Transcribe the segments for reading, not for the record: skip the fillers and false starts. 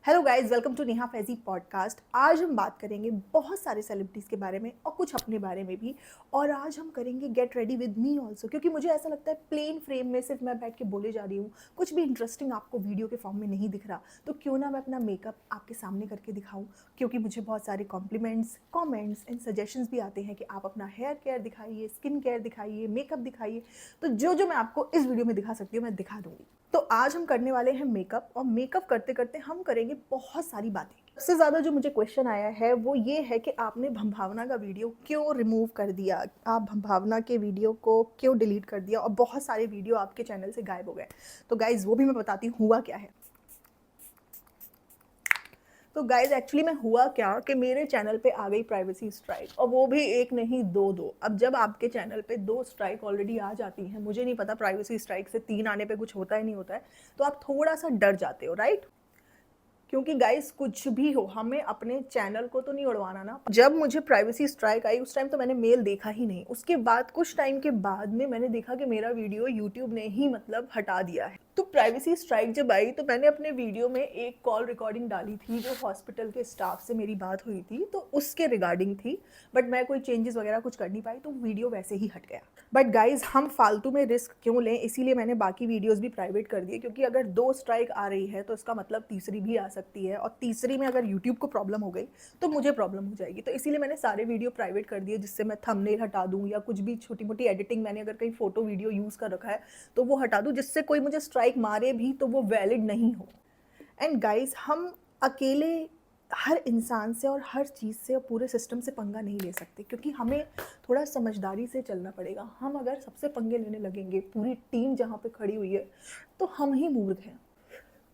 Hello guys, welcome to Neha Faizi podcast. आज हम बात करेंगे बहुत सारे सेलिब्रिटीज़ के बारे में और कुछ अपने बारे में भी। और आज हम करेंगे get ready with me also, क्योंकि मुझे ऐसा लगता है प्लेन फ्रेम में सिर्फ मैं बैठ के बोले जा रही हूँ, कुछ भी इंटरेस्टिंग आपको वीडियो के फॉर्म में नहीं दिख रहा। तो क्यों ना मैं अपना मेकअप आपके सामने करके दिखाऊँ, क्योंकि मुझे बहुत सारे कॉम्प्लीमेंट्स, कॉमेंट्स एंड सजेशंस भी आते हैं कि आप अपना हेयर केयर दिखाइए, स्किन केयर दिखाइए, मेकअप दिखाइए। तो जो मैं आपको इस वीडियो में दिखा सकती हूँ मैं दिखा दूँगी। तो आज हम करने वाले हैं मेकअप, और मेकअप करते करते हम करेंगे बहुत सारी बातें। सबसे ज़्यादा जो मुझे क्वेश्चन आया है वो ये है कि आपने भंभावना का वीडियो क्यों रिमूव कर दिया, आप भंभावना के वीडियो को क्यों डिलीट कर दिया, और बहुत सारे वीडियो आपके चैनल से गायब हो गए। तो गाइज़ वो भी मैं बताती हूँ हुआ क्या है। तो गाइज एक्चुअली मैं हुआ क्या कि मेरे चैनल पे आ गई प्राइवेसी स्ट्राइक, और वो भी एक नहीं दो। अब जब आपके चैनल पे 2 स्ट्राइक ऑलरेडी आ जाती हैं, मुझे नहीं पता प्राइवेसी स्ट्राइक से 3 आने पे कुछ होता है नहीं होता है, तो आप थोड़ा सा डर जाते हो, राइट? क्योंकि गाइस कुछ भी हो, हमें अपने चैनल को तो नहीं उड़वाना ना। जब मुझे प्राइवेसी स्ट्राइक आई उस टाइम तो मैंने मेल देखा ही नहीं। उसके बाद कुछ टाइम के बाद में मैंने देखा कि मेरा वीडियो यूट्यूब ने ही मतलब हटा दिया है। तो प्राइवेसी स्ट्राइक जब आई तो मैंने अपने वीडियो में एक कॉल रिकॉर्डिंग डाली थी जो हॉस्पिटल के स्टाफ से मेरी बात हुई थी, तो उसके रिगार्डिंग थी। बट मैं कोई चेंजेस वगैरह कुछ कर नहीं पाई, तो वीडियो वैसे ही हट गया। बट गाइज हम फालतू में रिस्क क्यों लें, इसीलिए मैंने बाकी वीडियोस भी प्राइवेट कर दिए, क्योंकि अगर 2 स्ट्राइक आ रही है तो इसका मतलब तीसरी भी आ सकती है, और तीसरी में अगर यूट्यूब को प्रॉब्लम हो गई तो मुझे प्रॉब्लम हो जाएगी। तो इसीलिए मैंने सारे वीडियो प्राइवेट कर दिए, जिससे मैं थंबनेल हटा दूँ या कुछ भी छोटी मोटी एडिटिंग, मैंने अगर कहीं फोटो वीडियो यूज़ कर रखा है तो वो हटा दूँ, जिससे कोई मुझे स्ट्राइक मारे भी तो वो वैलिड नहीं हो। एंड गाइज हम अकेले हर इंसान से और हर चीज़ से और पूरे सिस्टम से पंगा नहीं ले सकते, क्योंकि हमें थोड़ा समझदारी से चलना पड़ेगा। हम अगर सबसे पंगे लेने लगेंगे, पूरी टीम जहाँ पे खड़ी हुई है, तो हम ही मूर्ख हैं।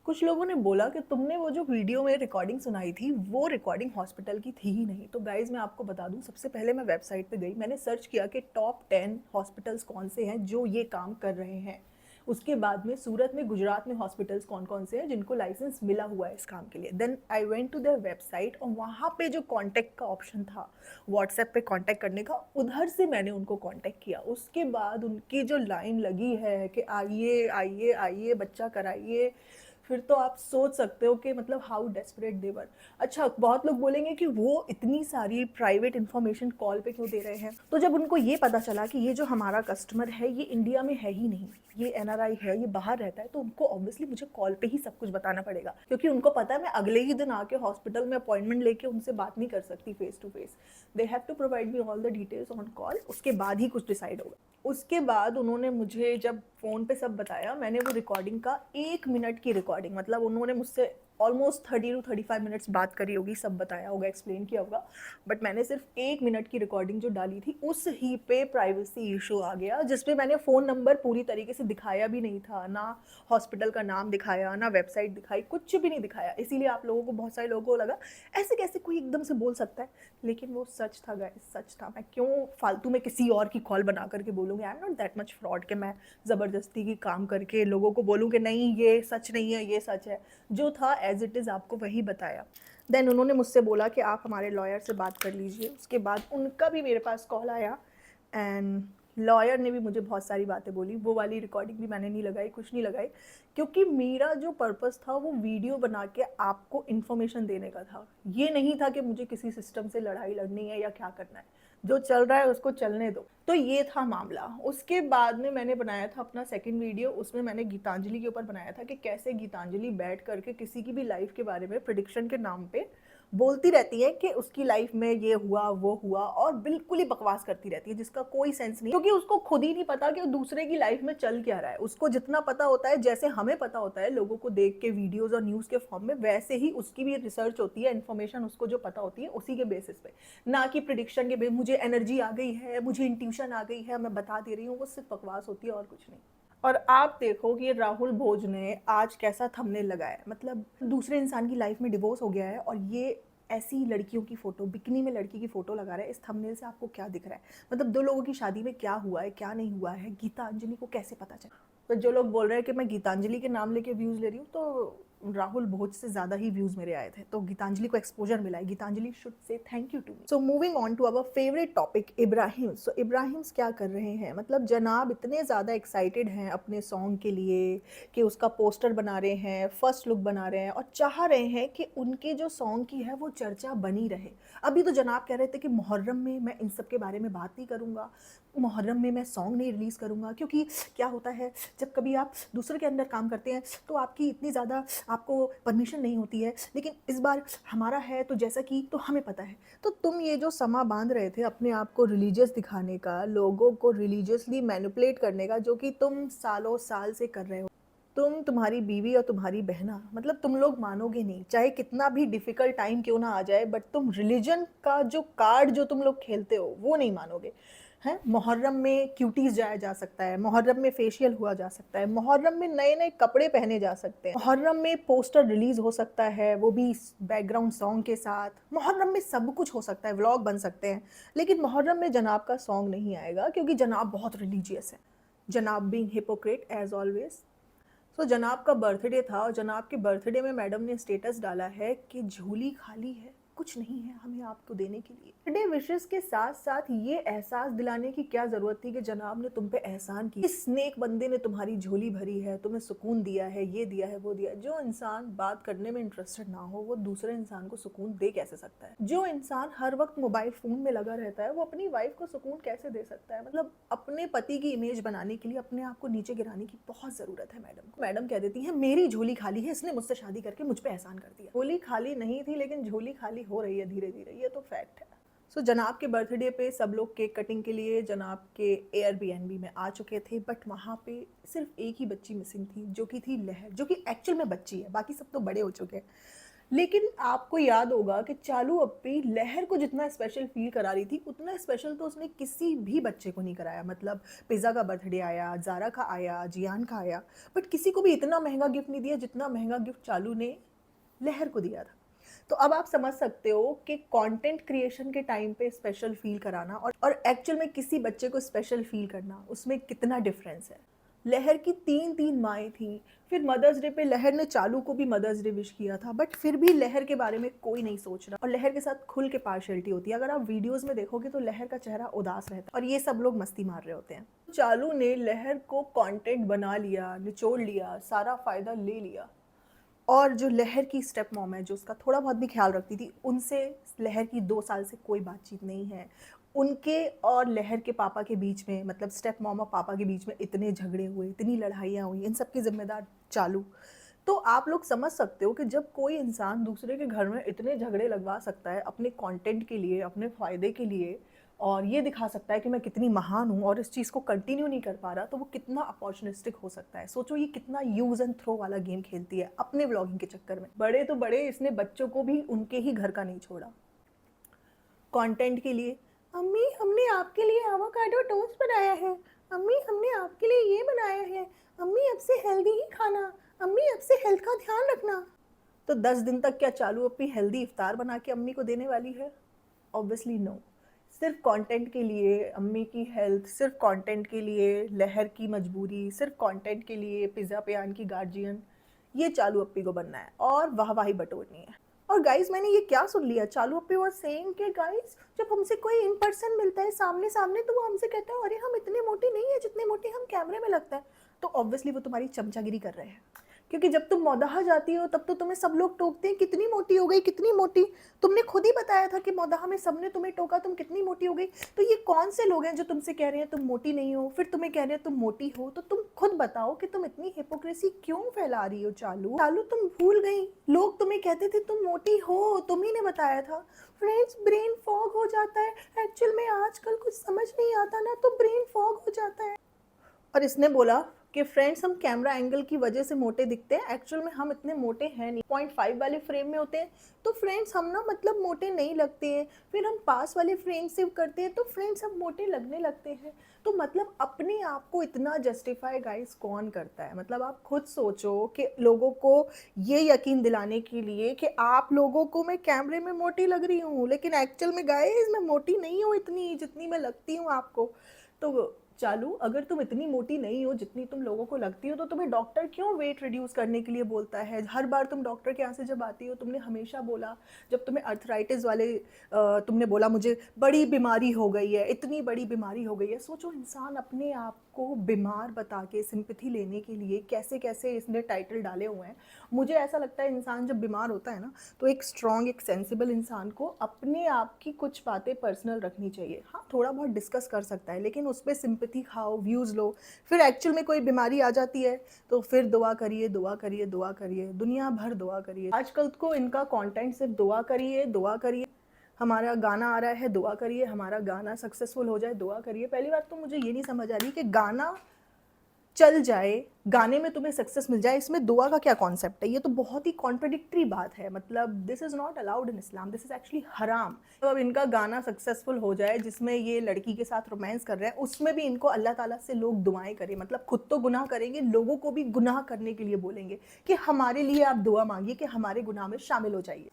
कुछ लोगों ने बोला कि तुमने वो जो वीडियो में रिकॉर्डिंग सुनाई थी वो रिकॉर्डिंग हॉस्पिटल की थी ही नहीं। तो गाइज मैं आपको बता दूं, सबसे पहले मैं वेबसाइट पे गई, मैंने सर्च किया कि टॉप 10 हॉस्पिटल्स कौन से हैं जो ये काम कर रहे हैं। उसके बाद में सूरत में, गुजरात में हॉस्पिटल्स कौन कौन से हैं जिनको लाइसेंस मिला हुआ है इस काम के लिए। Then I went to their website, और वहाँ पे जो कॉन्टैक्ट का ऑप्शन था, व्हाट्सएप पे कॉन्टैक्ट करने का, उधर से मैंने उनको कॉन्टैक्ट किया। उसके बाद उनकी जो लाइन लगी है कि आइए आइए आइए बच्चा कराइए, फिर तो आप सोच सकते हो कि मतलब हाउ डेस्परेट दे वर। अच्छा, बहुत लोग बोलेंगे कि वो इतनी सारी प्राइवेट इन्फॉर्मेशन कॉल पे क्यों दे रहे हैं। तो जब उनको ये पता चला कि ये जो हमारा कस्टमर है ये इंडिया में है ही नहीं, ये एनआरआई है, ये बाहर रहता है, तो उनको ऑब्वियसली मुझे कॉल पे ही सब कुछ बताना पड़ेगा, क्योंकि उनको पता है मैं अगले ही दिन आके हॉस्पिटल में अपॉइंटमेंट लेके उनसे बात नहीं कर सकती face to face. They have to provide me all the details on call, उसके बाद ही कुछ डिसाइड होगा। उसके बाद उन्होंने मुझे जब फ़ोन पे सब बताया, मैंने वो रिकॉर्डिंग का 1 मिनट की रिकॉर्डिंग, मतलब उन्होंने मुझसे ऑलमोस्ट 30 to 35 मिनट्स बात करी होगी, सब बताया होगा, एक्सप्लेन किया होगा, बट मैंने सिर्फ 1 मिनट की रिकॉर्डिंग जो डाली थी उस ही पे प्राइवेसी इशू आ गया, जिसपे मैंने फ़ोन नंबर पूरी तरीके से दिखाया भी नहीं था, ना हॉस्पिटल का नाम दिखाया, ना वेबसाइट दिखाई, कुछ भी नहीं दिखाया। इसीलिए आप लोगों को, बहुत सारे लोगों को लगा ऐसे कैसे कोई एकदम से बोल सकता है, लेकिन वो सच था गाइस, सच था। मैं क्यों फालतू में किसी और की कॉल बना करके बोलूँगी, I am not that much fraud कि मैं ज़बरदस्ती की काम करके लोगों को बोलूँ कि नहीं ये सच नहीं है, ये सच है। जो था एज इट इज़ आपको वही बताया। देन उन्होंने मुझसे बोला कि आप हमारे लॉयर से बात कर लीजिए। उसके बाद उनका भी मेरे पास कॉल आया, एंड लॉयर ने भी मुझे बहुत सारी बातें बोली। वो वाली रिकॉर्डिंग भी मैंने नहीं लगाई, कुछ नहीं लगाई, क्योंकि मेरा जो पर्पस था वो वीडियो बना के आपको इन्फॉर्मेशन देने का था। ये नहीं था कि मुझे किसी सिस्टम से लड़ाई लड़नी है या क्या करना है। जो चल रहा है उसको चलने दो। तो ये था मामला। उसके बाद में मैंने बनाया था अपना सेकंड वीडियो, उसमें मैंने गीतांजलि के ऊपर बनाया था कि कैसे गीतांजलि बैठ करके किसी की भी लाइफ के बारे में प्रिडिक्शन के नाम पे बोलती रहती है कि उसकी लाइफ में ये हुआ वो हुआ, और बिल्कुल ही बकवास करती रहती है जिसका कोई सेंस नहीं, क्योंकि उसको खुद ही नहीं पता कि दूसरे की लाइफ में चल क्या रहा है। उसको जितना पता होता है, जैसे हमें पता होता है लोगों को देख के वीडियोस और न्यूज़ के फॉर्म में, वैसे ही उसकी भी रिसर्च होती है, इन्फॉर्मेशन उसको जो पता होती है उसी के बेसिस पे, ना कि प्रिडिक्शन के मुझे एनर्जी आ गई है, मुझे इंट्यूशन आ गई है, मैं बता दे रही हूँ। वो सिर्फ बकवास होती है और कुछ नहीं। और आप देखो कि राहुल भोज ने आज कैसा थंबनेल लगाया, मतलब दूसरे इंसान की लाइफ में डिवोर्स हो गया है और ये ऐसी लड़कियों की फोटो, बिकनी में लड़की की फोटो लगा रहा है। इस थंबनेल से आपको क्या दिख रहा है, मतलब 2 लोगों की शादी में क्या हुआ है क्या नहीं हुआ है, गीतांजलि को कैसे पता चला। तो जो लोग बोल रहे हैं कि मैं गीतांजलि के नाम लेके व्यूज़ ले रही हूँ, तो राहुल भोज से ज़्यादा ही व्यूज़ मेरे आए थे, तो गीतांजलि को एक्सपोजर मिला है। Geetanjali should say thank you to me. So moving on to our favourite topic, Ibrahim. So Ibrahims क्या कर रहे हैं, मतलब जनाब इतने ज़्यादा एक्साइटेड हैं अपने सॉन्ग के लिए कि उसका पोस्टर बना रहे हैं, फर्स्ट लुक बना रहे हैं और चाह रहे हैं कि उनके जो सॉन्ग की है वो चर्चा बनी रहे। अभी तो जनाब कह रहे थे कि मुहर्रम में मैं इन सब के बारे में बात नहीं करूँगा, मुहर्रम में मैं सॉन्ग नहीं रिलीज़ करूँगा, क्योंकि क्या होता है जब कभी आप दूसरे के अंडर काम करते हैं तो आपकी इतनी ज़्यादा आपको परमिशन नहीं होती है, लेकिन इस बार हमारा है तो जैसा कि तो हमें पता है। तो तुम ये जो समा बांध रहे थे अपने आप को रिलीजियस दिखाने का, लोगों को रिलीजियसली मैनिपुलेट करने का, जो कि तुम सालों साल से कर रहे हो, तुम्हारी बीवी और तुम्हारी बहना, मतलब तुम लोग मानोगे नहीं, चाहे कितना भी डिफ़िकल्ट टाइम क्यों ना आ जाए, बट तुम रिलीजन का जो कार्ड जो तुम लोग खेलते हो वो नहीं मानोगे। हैं, मुहर्रम में क्यूटीज़ जाया जा सकता है, मुहर्रम में फेशियल हुआ जा सकता है, मुहर्रम में नए-नए कपड़े पहने जा सकते हैं, मुहर्रम में पोस्टर रिलीज़ हो सकता है, वो भी बैकग्राउंड सॉन्ग के साथ, मुहर्रम में सब कुछ हो सकता है, व्लॉग बन सकते हैं, लेकिन मुहर्रम में जनाब का सॉन्ग नहीं आएगा क्योंकि जनाब बहुत रिलीजियस है। जनाब बीइंग हिपोक्रेट एज़ ऑलवेज़। तो जनाब का बर्थडे था और जनाब के बर्थडे में मैडम ने स्टेटस डाला है कि झोली खाली है, कुछ नहीं है हमें आपको देने के लिए। बर्थडे विशेस के साथ साथ ये एहसास दिलाने की क्या ज़रूरत थी कि जनाब ने तुम पे एहसान किया, इस नेक बंदे ने तुम्हारी झोली भरी है, तुम्हें सुकून दिया है, ये दिया है, वो दिया है। जो इंसान बात करने में इंटरेस्टेड ना हो वो दूसरे इंसान को सुकून दे कैसे सकता है? जो इंसान हर वक्त मोबाइल फ़ोन में लगा रहता है वो अपनी वाइफ को सुकून कैसे दे सकता है? मतलब अपने पति की इमेज बनाने के लिए अपने आप को नीचे गिराने की बहुत ज़रूरत है मैडम को। मैडम कह देती हैं मेरी झोली खाली है, इसने मुझसे शादी करके मुझ पे एहसान कर दिया। झोली खाली नहीं थी लेकिन झोली खाली हो रही है धीरे धीरे, ये तो फैक्ट है। सो जनाब के बर्थडे पे सब लोग केक कटिंग के लिए जनाब के एयरबीएनबी में आ चुके थे, बट वहाँ पे सिर्फ एक ही बच्ची मिसिंग थी जो कि थी लहर, जो कि एक्चुअल में बच्ची है, बाकी सब तो बड़े हो चुके हैं। लेकिन आपको याद होगा कि चालू अप्पी लहर को जितना स्पेशल फील करा रही थी उतना स्पेशल तो उसने किसी भी बच्चे को नहीं कराया। मतलब पिज़्ज़ा का बर्थडे आया, ज़ारा का आया, जियान का आया, बट किसी को भी इतना महंगा गिफ्ट नहीं दिया जितना महंगा गिफ्ट चालू ने लहर को दिया था। तो अब आप समझ सकते हो कि कंटेंट क्रिएशन के टाइम पे स्पेशल फील कराना और एक्चुअल में किसी बच्चे को स्पेशल फील करना, उसमें कितना डिफरेंस है। लहर की 3 माएँ थीं, फिर मदर्स डे पे लहर ने चालू को भी मदर्स डे विश किया था, बट फिर भी लहर के बारे में कोई नहीं सोच रहा और लहर के साथ खुल के पार्शियलिटी होती है। अगर आप वीडियोस में देखोगे तो लहर का चेहरा उदास रहता है और ये सब लोग मस्ती मार रहे होते हैं। चालू ने लहर को कंटेंट बना लिया, निचोड़ लिया, सारा फ़ायदा ले लिया और जो लहर की स्टेप मॉम है, जो उसका थोड़ा बहुत भी ख्याल रखती थी, उनसे लहर की 2 साल से कोई बातचीत नहीं है। उनके और लहर के पापा के बीच में, मतलब स्टेप मॉम और पापा के बीच में इतने झगड़े हुए, इतनी लड़ाइयाँ हुई, इन सब की ज़िम्मेदार चालू। तो आप लोग समझ सकते हो कि जब कोई इंसान दूसरे के घर में इतने झगड़े लगवा सकता है अपने कंटेंट के लिए, अपने फ़ायदे के लिए, और ये दिखा सकता है कि मैं कितनी महान हूँ और इस चीज़ को कंटिन्यू नहीं कर पा रहा, तो वो कितना अपॉर्चुनिस्टिक हो सकता है। सोचो ये कितना यूज़ एंड थ्रो वाला गेम खेलती है अपने व्लॉगिंग के चक्कर में। बड़े तो बड़े, इसने बच्चों को भी उनके ही घर का नहीं छोड़ा कंटेंट के लिए। अम्मी हमने आपके लिए एवोकाडो टोस्ट बनाया है, अम्मी हमने आपके लिए ये बनाया है, अम्मी अब से हेल्दी ही खाना, अम्मी अब से हेल्थ का ध्यान रखना। तो 10 दिन तक क्या चालू अपनी हेल्दी इफ्तार बना के अम्मी को देने वाली है? Obviously no. सिर्फ कंटेंट के लिए अम्मी की हेल्थ, सिर्फ कंटेंट के लिए लहर की मजबूरी, सिर्फ कंटेंट के लिए पिज़्ज़ा पेयान की गार्जियन, ये चालू अप्पी को बनना है और वाहवाही बटोरनी है। और गाइज मैंने ये क्या सुन लिया, चालू अप्पी वाज सेइंग कि गाइज जब हमसे कोई इन पर्सन मिलता है सामने सामने तो वो हमसे कहता है अरे हम इतने मोटे नहीं है जितने मोटे हम कैमरे में लगता है। तो ऑब्वियसली वो तुम्हारी चमचागिरी कर रहे हैं, क्योंकि जब तुम मौदाहा जाती हो तब तो तुम्हें सब लोग टोकते हैं कितनी मोटी हो गई, कितनी मोटी। तुमने खुद ही बताया था कि मौदाहा में सबने तुम्हें टोका, तुम कितनी मोटी हो गई। तो ये कौन से लोग हैं जो तुमसे कह रहे हैं तुम मोटी नहीं हो, फिर तुम्हें कह रहे हैं तुम मोटी हो। तो तुम खुद बताओ कि तुम इतनी हिपोक्रेसी क्यों फैला रही हो। चालू चालू तुम भूल गई, लोग तुम्हें कहते थे तुम मोटी हो, तुम ही ने बताया था। फ्रेंड्स ब्रेन फॉग हो जाता है, एक्चुअल में आजकल कुछ समझ नहीं आता ना तो ब्रेन फॉग हो जाता है। और इसने बोला कि फ्रेंड्स हम कैमरा एंगल की वजह से मोटे दिखते हैं, एक्चुअल में हम इतने मोटे हैं नहीं, 0.5 वाले फ्रेम में होते हैं तो फ्रेंड्स हम ना मतलब मोटे नहीं लगते हैं, फिर हम पास वाले फ्रेम से करते हैं तो फ्रेंड्स हम मोटे लगने लगते हैं। तो मतलब अपने आप को इतना जस्टिफाई गाइस कौन करता है? मतलब आप खुद सोचो कि लोगों को ये यकीन दिलाने के लिए कि आप लोगों को मैं कैमरे में मोटी लग रही हूँ, लेकिन एक्चुअल में गाइस मैं मोटी नहीं हूँ इतनी जितनी मैं लगती हूँ आपको। तो चालू, अगर तुम इतनी मोटी नहीं हो जितनी तुम लोगों को लगती हो तो तुम्हें डॉक्टर क्यों वेट रिड्यूस करने के लिए बोलता है? हर बार तुम डॉक्टर के यहाँ से जब आती हो तुमने हमेशा बोला, जब तुम्हें अर्थराइटिस वाले तुमने बोला मुझे बड़ी बीमारी हो गई है, इतनी बड़ी बीमारी हो गई है। सोचो इंसान अपने आप को बीमार बता के सिंपैथी लेने के लिए कैसे कैसे इसने टाइटल डाले हुए हैं। मुझे ऐसा लगता है इंसान जब बीमार होता है ना, तो एक स्ट्रॉन्ग, एक सेंसिबल इंसान को अपने आप की कुछ बातें पर्सनल रखनी चाहिए। हाँ, थोड़ा बहुत डिस्कस कर सकता है, लेकिन उस पर सिंपैथी खाओ, व्यूज़ लो, फिर एक्चुअल में कोई बीमारी आ जाती है तो फिर दुआ करिए, दुआ करिए, दुआ करिए, दुनिया भर दुआ करिए। आजकल को इनका कंटेंट सिर्फ दुआ करिए, दुआ करिए, हमारा गाना आ रहा है दुआ करिए, हमारा गाना सक्सेसफुल हो जाए दुआ करिए। पहली बात तो मुझे ये नहीं समझ आ रही कि गाना चल जाए, गाने में तुम्हें सक्सेस मिल जाए, इसमें दुआ का क्या कॉन्सेप्ट है? ये तो बहुत ही कॉन्ट्रडिक्टरी बात है। मतलब this is not allowed in Islam, this is actually हराम। तो अब इनका गाना सक्सेसफुल हो जाए जिसमें ये लड़की के साथ रोमांस कर रहे हैं, उसमें भी इनको अल्लाह ताला से लोग दुआएं करें। मतलब खुद तो गुनाह करेंगे, लोगों को भी गुनाह करने के लिए बोलेंगे कि हमारे लिए आप दुआ मांगिए कि हमारे गुनाह में शामिल हो जाइए।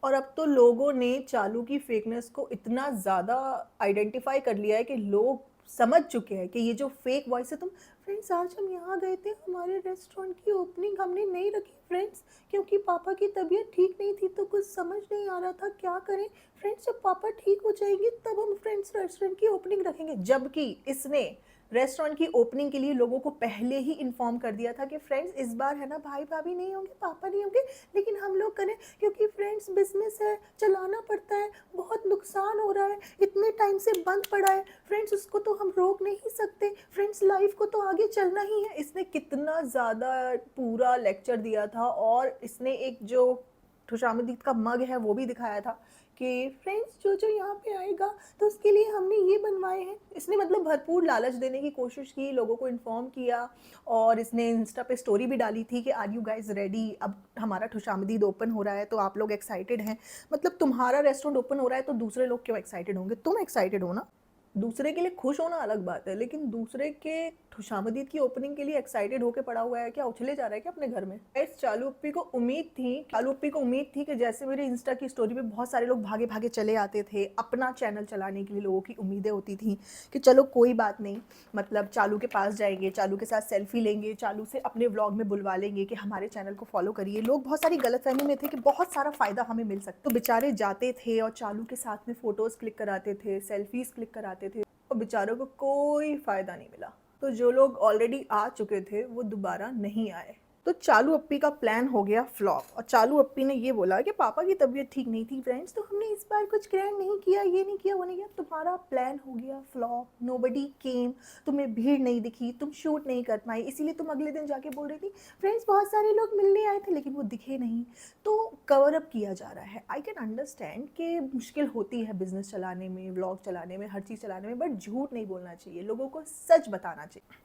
और अब तो लोगों ने चालू की फेकनेस को इतना ज़्यादा आइडेंटिफाई कर लिया है कि लोग समझ चुके हैं कि ये जो फेक वॉइस है। तुम फ्रेंड्स, आज हम यहाँ गए थे, हमारे रेस्टोरेंट की ओपनिंग हमने नहीं रखी फ्रेंड्स, क्योंकि पापा की तबीयत ठीक नहीं थी तो कुछ समझ नहीं आ रहा था क्या करें। फ्रेंड्स, जब पापा ठीक हो जाएंगे तब हम फ्रेंड्स रेस्टोरेंट की ओपनिंग रखेंगे। जबकि इसने रेस्टोरेंट की ओपनिंग के लिए लोगों को पहले ही इन्फॉर्म कर दिया था कि फ्रेंड्स इस बार है ना, भाई भाभी नहीं होंगे, पापा नहीं होंगे, लेकिन हम लोग करें क्योंकि फ्रेंड्स बिजनेस है, चलाना पड़ता है, बहुत नुकसान हो रहा है, इतने टाइम से बंद पड़ा है फ्रेंड्स, उसको तो हम रोक नहीं सकते फ्रेंड्स, लाइफ को तो आगे चलना ही है। इसने कितना ज़्यादा पूरा लेक्चर दिया था, और इसने एक जो खुशामदीद का मग है वो भी दिखाया था कि फ्रेंड्स जो जो यहाँ पे आएगा तो उसके लिए हमने ये बनवाए हैं। इसने मतलब भरपूर लालच देने की कोशिश की, लोगों को इन्फॉर्म किया, और इसने इंस्टा पे स्टोरी भी डाली थी कि आर यू गाइज रेडी, अब हमारा खुशामदीद ओपन हो रहा है तो आप लोग एक्साइटेड हैं। मतलब तुम्हारा रेस्टोरेंट ओपन हो रहा है तो दूसरे लोग क्यों एक्साइटेड होंगे? तुम एक्साइटेड हो ना। दूसरे के लिए खुश होना अलग बात है, लेकिन दूसरे के खुशामदीद की ओपनिंग के लिए एक्साइटेड होकर पड़ा हुआ है क्या? उछले जा रहा है क्या अपने घर में? इस चालू अप्पी को उम्मीद थी कि जैसे मेरे इंस्टा की स्टोरी पे बहुत सारे लोग भागे भागे चले आते थे, अपना चैनल चलाने के लिए लोगों की उम्मीदें होती थी कि चलो कोई बात नहीं, मतलब चालू के पास जाएंगे, चालू के साथ सेल्फी लेंगे, चालू से अपने व्लॉग में बुलवा लेंगे कि हमारे चैनल को फॉलो करिए। लोग बहुत सारी गलतफहमी में थे कि बहुत सारा फ़ायदा हमें मिल सकता। तो बेचारे जाते थे और चालू के साथ में फ़ोटोज़ क्लिक कराते थे, सेल्फीज़ क्लिक कराते थे, और बेचारों को कोई फ़ायदा नहीं मिला। तो जो लोग ऑलरेडी आ चुके थे वो दोबारा नहीं आए। तो चालू अप्पी का प्लान हो गया फ्लॉप, और चालू अप्पी ने ये बोला कि पापा की तबीयत ठीक नहीं थी फ्रेंड्स, तो हमने इस बार कुछ ग्रैंड नहीं किया, ये नहीं किया, वो नहीं किया। तुम्हारा प्लान हो गया फ्लॉप, नोबडी केम, तुम्हें भीड़ नहीं दिखी, तुम शूट नहीं कर पाई, इसीलिए तुम अगले दिन जाके बोल रही थी फ्रेंड्स बहुत सारे लोग मिलने आए थे लेकिन वो दिखे नहीं। तो कवर अप किया जा रहा है। आई कैन अंडरस्टैंड कि मुश्किल होती है बिजनेस चलाने में, व्लॉग चलाने में, हर चीज़ चलाने में, बट झूठ नहीं बोलना चाहिए, लोगों को सच बताना चाहिए।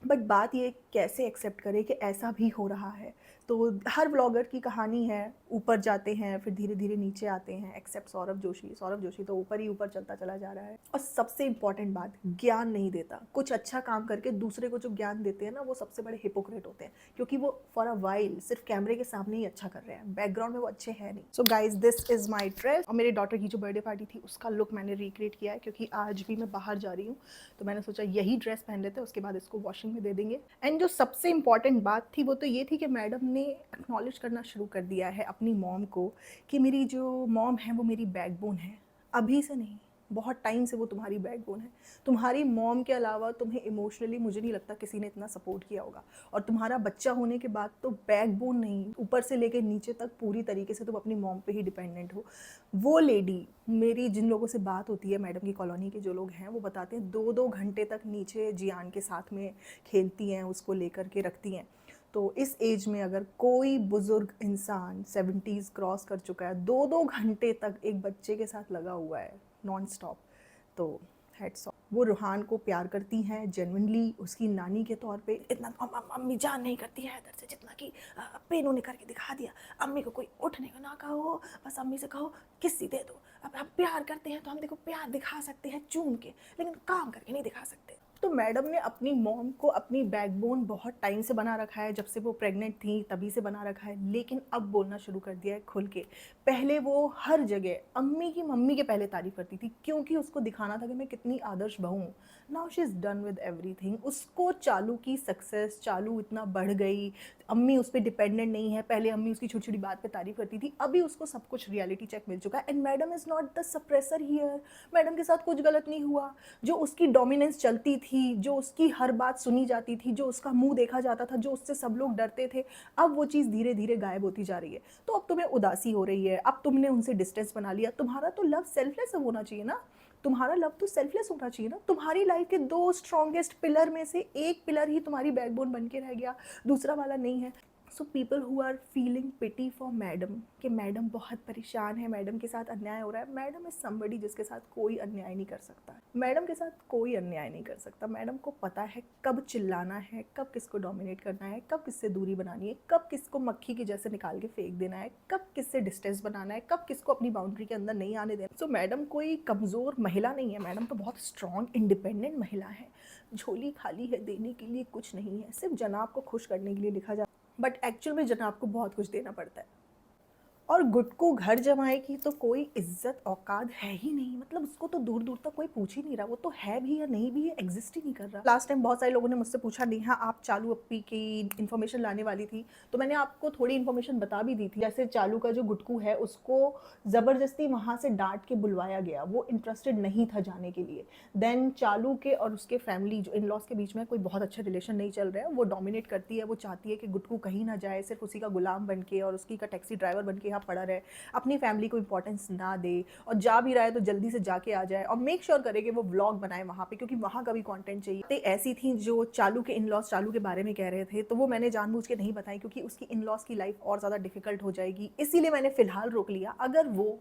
बट बात ये कैसे एक्सेप्ट करें कि ऐसा भी हो रहा है। तो हर ब्लॉगर की कहानी है, ऊपर जाते हैं फिर धीरे धीरे नीचे आते हैं, एक्सेप्ट सौरभ जोशी तो ऊपर ही ऊपर चलता चला जा रहा है। और सबसे इंपॉर्टेंट बात, ज्ञान नहीं देता। कुछ अच्छा काम करके दूसरे को जो ज्ञान देते हैं ना, वो सबसे बड़े हिपोक्रेट होते हैं, क्योंकि वो फॉर अ वाइल सिर्फ कैमरे के सामने ही अच्छा कर रहे हैं, बैकग्राउंड में वो अच्छे हैं नहीं। So guys, this is my dress. और मेरे डॉटर की जो बर्थडे पार्टी थी उसका लुक मैंने रिक्रिएट किया है, क्योंकि आज भी मैं बाहर जा रही हूँ तो मैंने सोचा यही ड्रेस पहन लेते हैं, उसके बाद इसको वॉशिंग में दे देंगे। एंड जो सबसे इंपॉर्टेंट बात थी वो तो ये थी कि मैडम ने एक्नॉलेज करना शुरू कर दिया है अपनी मॉम को कि मेरी जो मॉम है वो मेरी बैकबोन है। अभी से नहीं, बहुत टाइम से वो तुम्हारी बैकबोन है। तुम्हारी मॉम के अलावा तुम्हें इमोशनली मुझे नहीं लगता किसी ने इतना सपोर्ट किया होगा। और तुम्हारा बच्चा होने के बाद तो बैकबोन नहीं, ऊपर से लेके नीचे तक पूरी तरीके से तुम अपनी मॉम पे ही डिपेंडेंट हो। वो लेडी, मेरी जिन लोगों से बात होती है, मैडम की कॉलोनी के जो लोग हैं, वो बताते हैं 2-2 घंटे तक नीचे जियान के साथ में खेलती हैं, उसको लेकर के रखती हैं। तो इस एज में अगर कोई बुज़ुर्ग इंसान 70s क्रॉस कर चुका है, 2-2 घंटे तक एक बच्चे के साथ लगा हुआ है नॉन स्टॉप, तो हेड्स ऑफ। वो रूहान को प्यार करती हैं जेन्युइनली, उसकी नानी के तौर पे। इतना अम्मी जान नहीं करती है इधर से जितना कि पेनू ने करके दिखा दिया। अम्मी को कोई उठने को ना कहो, बस अम्मी से कहो किस्सी दे दो। अब हम प्यार करते हैं तो हम देखो प्यार दिखा सकते हैं चूम के, लेकिन काम करके नहीं दिखा सकते। तो मैडम ने अपनी मॉम को अपनी बैकबोन बहुत टाइम से बना रखा है, जब से वो प्रेग्नेंट थी तभी से बना रखा है, लेकिन अब बोलना शुरू कर दिया है खुल के। पहले वो हर जगह अम्मी की मम्मी के पहले तारीफ करती थी, क्योंकि उसको दिखाना था कि मैं कितनी आदर्श बहू हूँ। Now she is done with everything. उसको चालू की सक्सेस, चालू इतना बढ़ गई, अम्मी उस पर डिपेंडेंट नहीं है। पहले अम्मी उसकी छोटी छोटी बात पे तारीफ करती थी, अभी उसको सब कुछ रियलिटी चेक मिल चुका है। And madam is not the suppressor here. Madam के साथ कुछ गलत नहीं हुआ। जो उसकी डोमिनेंस चलती थी, जो उसकी हर बात सुनी जाती थी, जो उसका मुंह देखा जाता था, जो उससे सब लोग डरते थे, अब वो चीज़ धीरे धीरे गायब होती जा रही है। तो अब तुम्हें उदासी हो रही है, अब तुमने उनसे डिस्टेंस बना लिया। तुम्हारा तो लव सेल्फलेस होना चाहिए ना, तुम्हारा लव तो सेल्फलेस होना चाहिए ना। तुम्हारी लाइफ के दो स्ट्रॉन्गेस्ट पिलर में से एक पिलर ही तुम्हारी बैकबोन बन के रह गया, दूसरा वाला नहीं है। So people who are feeling pity for madam, कि मैडम बहुत परेशान है, मैडम के साथ अन्याय हो रहा है। मैडम इज समबडी जिसके साथ कोई अन्याय नहीं कर सकता। मैडम के साथ कोई अन्याय नहीं कर सकता। मैडम को पता है कब चिल्लाना है, कब किसको डोमिनेट करना है, कब किससे दूरी बनानी है, कब किसको मक्खी के जैसे निकाल के फेंक देना है, कब किससे डिस्टेंस बनाना है, कब किसको अपनी बाउंड्री के अंदर नहीं आने देना। सो मैडम कोई कमज़ोर महिला नहीं है, मैडम तो बहुत स्ट्रॉन्ग इंडिपेंडेंट महिला है। झोली खाली है, देने के लिए कुछ नहीं है, सिर्फ जनाब को खुश करने के लिए लिखा जाता है, बट एक्चुअल में जनाब को बहुत कुछ देना पड़ता है। और गुड्डू घर जमाए की तो कोई इज्जत औकात है ही नहीं। मतलब उसको तो दूर दूर तक कोई पूछ ही नहीं रहा, वो तो है भी या नहीं भी, ये एग्जिस्ट ही नहीं कर रहा। लास्ट टाइम बहुत सारे लोगों ने मुझसे पूछा, नेहा आप चालू अप्पी की इन्फॉर्मेशन लाने वाली थी, तो मैंने आपको थोड़ी इन्फॉर्मेशन बता भी दी थी। जैसे चालू का जो गुटकू है, उसको ज़बरदस्ती वहाँ से डांट के बुलवाया गया, वो इंटरेस्टेड नहीं था जाने के लिए। देन चालू के और उसके फैमिली जो इन लॉज के बीच में कोई बहुत अच्छा रिलेशन नहीं चल रहा है, वो डोमिनेट करती है, वो चाहती है कि गुटकू कहीं ना जाए, सिर्फ उसी का गुलाम बन के और उसकी का टैक्सी ड्राइवर बन के यहाँ पड़ा रहे, अपनी फैमिली को इंपॉर्टेंस ना दे, और जा भी रहा है तो जल्दी से जाके आ जाए, और मेक श्योर करे कि वो व्लॉग बनाए वहाँ पे, क्योंकि वहाँ का भी कंटेंट चाहिए। तो ऐसी थी जो चालू के इन लॉज चालू के बारे में कह रहे थे, तो वो मैंने जानबूझ के नहीं बताई, क्योंकि उसकी इन लॉज की लाइफ और ज़्यादा डिफिकल्ट हो जाएगी, इसीलिए मैंने फ़िलहाल रोक लिया। अगर वो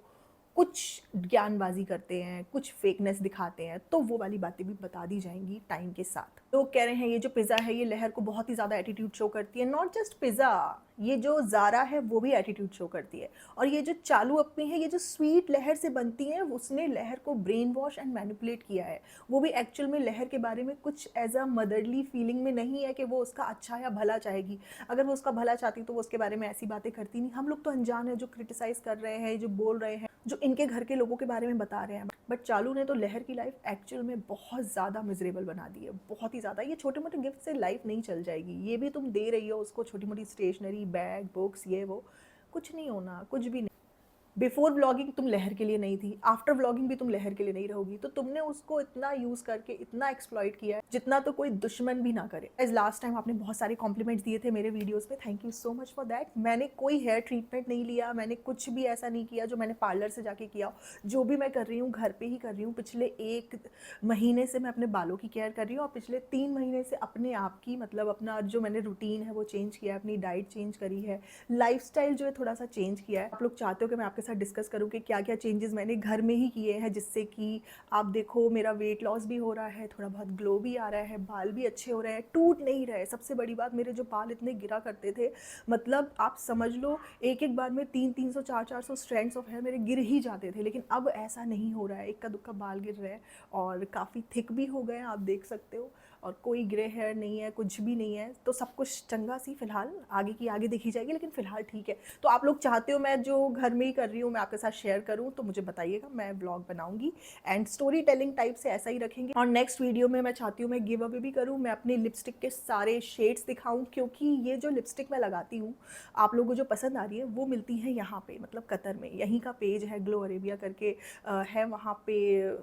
कुछ ज्ञानबाजी करते हैं, कुछ फेकनेस दिखाते हैं, तो वो वाली बातें भी बता दी जाएंगी टाइम के साथ। लोग कह रहे हैं ये जो पिज़्ज़ा है ये लहर को बहुत ही ज़्यादा एटीट्यूड शो करती है। नॉट जस्ट पिज़्ज़ा, ये जो ज़ारा है वो भी एटीट्यूड शो करती है। और ये जो चालू अप्पी है, ये जो स्वीट लहर से बनती है, उसने लहर को ब्रेन वॉश एंड मैनिपुलेट किया है। वो भी एक्चुअल में लहर के बारे में कुछ एज अ मदरली फीलिंग में नहीं है कि वो उसका अच्छा या भला चाहेगी। अगर वो उसका भला चाहती तो वो उसके बारे में ऐसी बातें करती नहीं। हम लोग तो अनजान है, जो क्रिटिसाइज कर रहे हैं, जो बोल रहे हैं, जो इनके घर के लोगों के बारे में बता रहे हैं। बट चालू ने तो लहर की लाइफ एक्चुअल में बहुत ज़्यादा मिजरेबल बना दी है, बहुत ही ज़्यादा। ये छोटे मोटे गिफ्ट से लाइफ नहीं चल जाएगी। ये भी तुम दे रही हो उसको छोटी मोटी स्टेशनरी, बैग, बुक्स, ये वो, कुछ नहीं होना, कुछ भी नहीं। बिफोर व्लॉगिंग तुम लहर के लिए नहीं थी, आफ्टर व्लॉगिंग भी तुम लहर के लिए नहीं रहोगी। तो तुमने उसको इतना यूज़ करके इतना एक्सप्लॉइट किया है जितना तो कोई दुश्मन भी ना करे। एज लास्ट टाइम आपने बहुत सारे कॉम्प्लीमेंट्स दिए थे मेरे वीडियोस पे, thank you so much for that. मैंने कोई हेयर ट्रीटमेंट नहीं लिया, मैंने कुछ भी ऐसा नहीं किया जो मैंने पार्लर से जाके किया। जो भी मैं कर रही हूँ घर पर ही कर रही हूँ। पिछले 1 महीने से मैं अपने बालों की केयर कर रही हूँ, और पिछले 3 महीने से अपने आप की, मतलब अपना जो मैंने रूटीन है वो चेंज किया है, अपनी डाइट चेंज करी है, लाइफस्टाइल जो है थोड़ा सा चेंज किया है। आप लोग चाहते हो कि मैं आपके साथ डिस्कस करूँ कि क्या क्या चेंजेस मैंने घर में ही किए हैं, जिससे कि आप देखो मेरा वेट लॉस भी हो रहा है, थोड़ा बहुत ग्लो भी आ रहा है, बाल भी अच्छे हो रहे हैं, टूट नहीं रहे। सबसे बड़ी बात, मेरे जो बाल इतने गिरा करते थे, मतलब आप समझ लो एक एक बार में 300-300 400-400 स्ट्रैंड्स ऑफ हेयर मेरे गिर ही जाते थे, लेकिन अब ऐसा नहीं हो रहा है। इक्का दुक्का बाल गिर रहे हैं और काफ़ी थिक भी हो गए हैं, आप देख सकते हो, और कोई ग्रे हेयर नहीं है, कुछ भी नहीं है। तो सब कुछ चंगा सी फिलहाल, आगे की आगे देखी जाएगी, लेकिन फिलहाल ठीक है। तो आप लोग चाहते हो मैं जो घर में ही कर रही हूँ मैं आपके साथ शेयर करूँ, तो मुझे बताइएगा, मैं ब्लॉग बनाऊंगी। एंड स्टोरी टेलिंग टाइप से ऐसा ही रखेंगे। और नेक्स्ट वीडियो में मैं चाहती हूँ मैं गिव अवे भी करूँ, मैं अपनी लिपस्टिक के सारे शेड्स दिखाऊँ, क्योंकि ये जो लिपस्टिक मैं लगाती हूँ आप लोगों को जो पसंद आ रही है वो मिलती है यहाँ पे, मतलब कतर में। यहीं का पेज है ग्लो अरेबिया करके है, वहाँ पे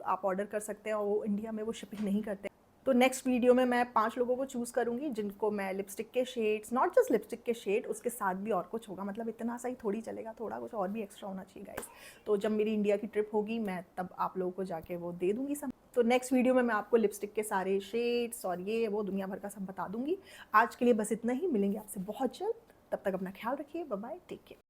आप ऑर्डर कर सकते हैं, और वो इंडिया में वो शिपिंग नहीं करते। तो नेक्स्ट वीडियो में मैं 5 लोगों को चूज़ करूँगी जिनको मैं लिपस्टिक के शेड्स, नॉट जस्ट लिपस्टिक के शेड, उसके साथ भी और कुछ होगा। मतलब इतना सा ही थोड़ी चलेगा, थोड़ा कुछ और भी एक्स्ट्रा होना चाहिए गाइस। तो जब मेरी इंडिया की ट्रिप होगी मैं तब आप लोगों को जाके वो दे दूँगी सब। तो नेक्स्ट वीडियो में मैं आपको लिपस्टिक के सारे शेड्स और ये वो दुनिया भर का सब बता दूँगी। आज के लिए बस इतना ही, मिलेंगे आपसे बहुत जल्द, तब तक अपना ख्याल रखिए, बाय बाय, टेक केयर।